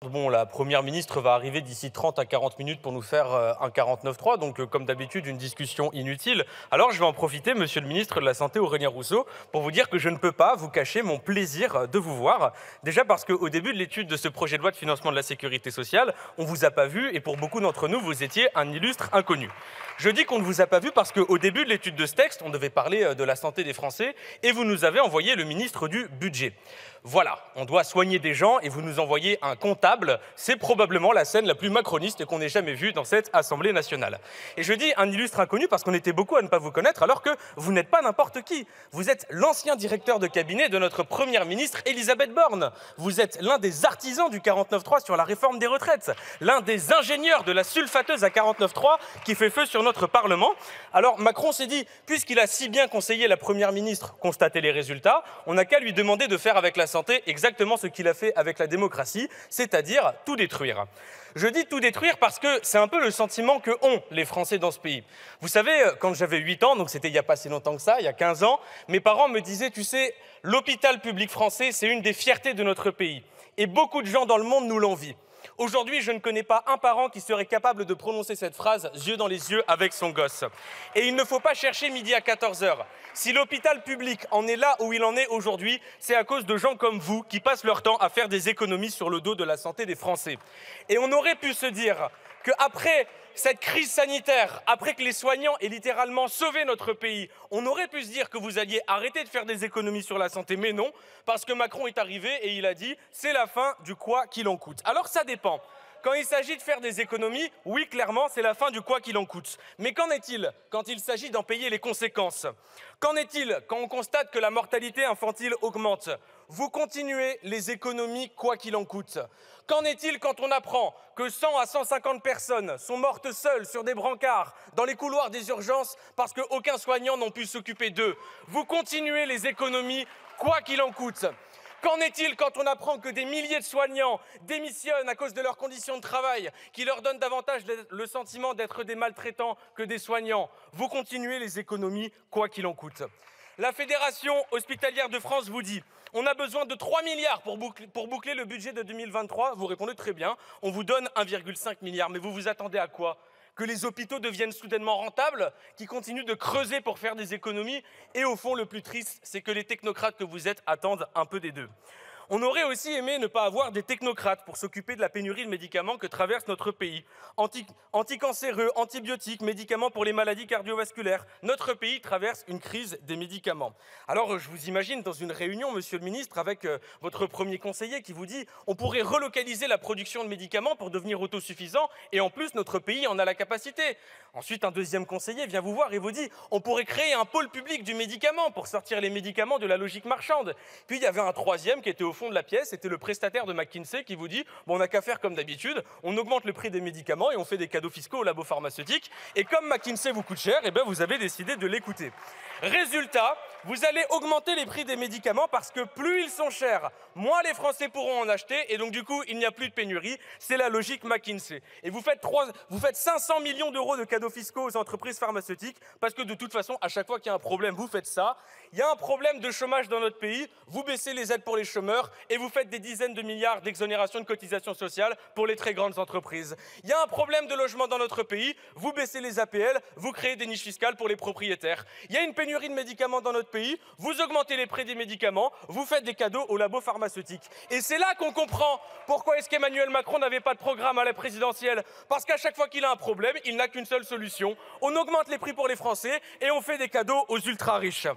Bon, la Première ministre va arriver d'ici 30 à 40 minutes pour nous faire un 49.3, donc comme d'habitude, une discussion inutile. Alors je vais en profiter, monsieur le ministre de la Santé, Aurélien Rousseau, pour vous dire que je ne peux pas vous cacher mon plaisir de vous voir. Déjà parce qu'au début de l'étude de ce projet de loi de financement de la sécurité sociale, on ne vous a pas vu et pour beaucoup d'entre nous, vous étiez un illustre inconnu. Je dis qu'on ne vous a pas vu parce qu'au début de l'étude de ce texte, on devait parler de la santé des Français et vous nous avez envoyé le ministre du Budget. Voilà, on doit soigner des gens et vous nous envoyez un comptable. C'est probablement la scène la plus macroniste qu'on ait jamais vue dans cette Assemblée nationale. Et je dis un illustre inconnu parce qu'on était beaucoup à ne pas vous connaître alors que vous n'êtes pas n'importe qui. Vous êtes l'ancien directeur de cabinet de notre première ministre Elisabeth Borne. Vous êtes l'un des artisans du 49.3 sur la réforme des retraites. L'un des ingénieurs de la sulfateuse à 49.3 qui fait feu sur notre Parlement. Alors Macron s'est dit, puisqu'il a si bien conseillé la première ministre constater les résultats, on n'a qu'à lui demander de faire avec la santé exactement ce qu'il a fait avec la démocratie, c'est-à-dire tout détruire. Je dis tout détruire parce que c'est un peu le sentiment que ont les Français dans ce pays. Vous savez, quand j'avais 8 ans, donc c'était il n'y a pas si longtemps que ça, il y a 15 ans, mes parents me disaient, tu sais, l'hôpital public français, c'est une des fiertés de notre pays. Et beaucoup de gens dans le monde nous l'envient. Aujourd'hui, je ne connais pas un parent qui serait capable de prononcer cette phrase yeux dans les yeux avec son gosse. Et il ne faut pas chercher midi à 14 h. Si l'hôpital public en est là où il en est aujourd'hui, c'est à cause de gens comme vous qui passent leur temps à faire des économies sur le dos de la santé des Français. Et on aurait pu se dire qu'après cette crise sanitaire, après que les soignants aient littéralement sauvé notre pays, on aurait pu se dire que vous alliez arrêter de faire des économies sur la santé, mais non, parce que Macron est arrivé et il a dit « c'est la fin du quoi qu'il en coûte ». Alors ça dépend. Quand il s'agit de faire des économies, oui, clairement, c'est la fin du quoi qu'il en coûte. Mais qu'en est-il quand il s'agit d'en payer les conséquences? Qu'en est-il quand on constate que la mortalité infantile augmente? Vous continuez les économies quoi qu'il en coûte. Qu'en est-il quand on apprend que 100 à 150 personnes sont mortes seules sur des brancards dans les couloirs des urgences parce qu'aucun soignant n'a pu s'occuper d'eux? Vous continuez les économies quoi qu'il en coûte. Qu'en est-il quand on apprend que des milliers de soignants démissionnent à cause de leurs conditions de travail, qui leur donnent davantage le sentiment d'être des maltraitants que des soignants? Vous continuez les économies, quoi qu'il en coûte. La Fédération hospitalière de France vous dit « on a besoin de 3 milliards pour boucler le budget de 2023 ». Vous répondez très bien, on vous donne 1,5 milliard. Mais vous vous attendez à quoi? Que les hôpitaux deviennent soudainement rentables, qui continuent de creuser pour faire des économies. Et au fond, le plus triste, c'est que les technocrates que vous êtes attendent un peu des deux. On aurait aussi aimé ne pas avoir des technocrates pour s'occuper de la pénurie de médicaments que traverse notre pays. Anticancéreux, antibiotiques, médicaments pour les maladies cardiovasculaires. Notre pays traverse une crise des médicaments. Alors, je vous imagine dans une réunion, monsieur le ministre, avec votre premier conseiller qui vous dit « on pourrait relocaliser la production de médicaments pour devenir autosuffisant et en plus, notre pays en a la capacité ». Ensuite, un deuxième conseiller vient vous voir et vous dit « on pourrait créer un pôle public du médicament pour sortir les médicaments de la logique marchande ». Puis, il y avait un troisième qui était au fond de la pièce, c'était le prestataire de McKinsey qui vous dit bon, on n'a qu'à faire comme d'habitude, on augmente le prix des médicaments et on fait des cadeaux fiscaux aux labos pharmaceutiques. Et comme McKinsey vous coûte cher, vous avez décidé de l'écouter. Résultat, vous allez augmenter les prix des médicaments parce que plus ils sont chers, moins les Français pourront en acheter et donc du coup, il n'y a plus de pénurie. C'est la logique McKinsey. Et vous faites 500 millions d'euros de cadeaux fiscaux aux entreprises pharmaceutiques parce que de toute façon, à chaque fois qu'il y a un problème, vous faites ça. Il y a un problème de chômage dans notre pays, vous baissez les aides pour les chômeurs et vous faites des dizaines de milliards d'exonérations de cotisations sociales pour les très grandes entreprises. Il y a un problème de logement dans notre pays, vous baissez les APL, vous créez des niches fiscales pour les propriétaires. Il y a une pénurie de médicaments dans notre pays, vous augmentez les prix des médicaments, vous faites des cadeaux aux labos pharmaceutiques. Et c'est là qu'on comprend pourquoi est-ce qu'Emmanuel Macron n'avait pas de programme à la présidentielle. Parce qu'à chaque fois qu'il a un problème, il n'a qu'une seule solution. On augmente les prix pour les Français et on fait des cadeaux aux ultra-riches.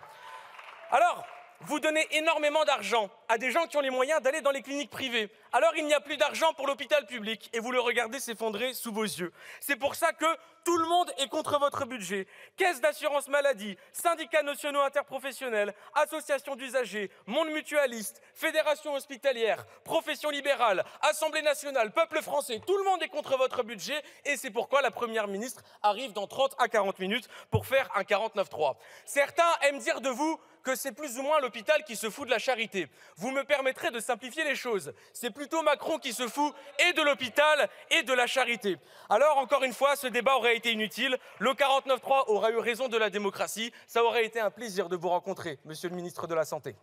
Alors, vous donnez énormément d'argent à des gens qui ont les moyens d'aller dans les cliniques privées. Alors il n'y a plus d'argent pour l'hôpital public et vous le regardez s'effondrer sous vos yeux. C'est pour ça que tout le monde est contre votre budget. Caisse d'assurance maladie, syndicats nationaux interprofessionnels, associations d'usagers, monde mutualiste, fédération hospitalière, profession libérale, Assemblée nationale, peuple français, tout le monde est contre votre budget et c'est pourquoi la Première ministre arrive dans 30 à 40 minutes pour faire un 49.3. Certains aiment dire de vous que c'est plus ou moins l'hôpital qui se fout de la charité. Vous me permettrez de simplifier les choses. C'est plutôt Macron qui se fout et de l'hôpital et de la charité. Alors, encore une fois, ce débat aurait été inutile. Le 49.3 aura eu raison de la démocratie. Ça aurait été un plaisir de vous rencontrer, monsieur le ministre de la Santé.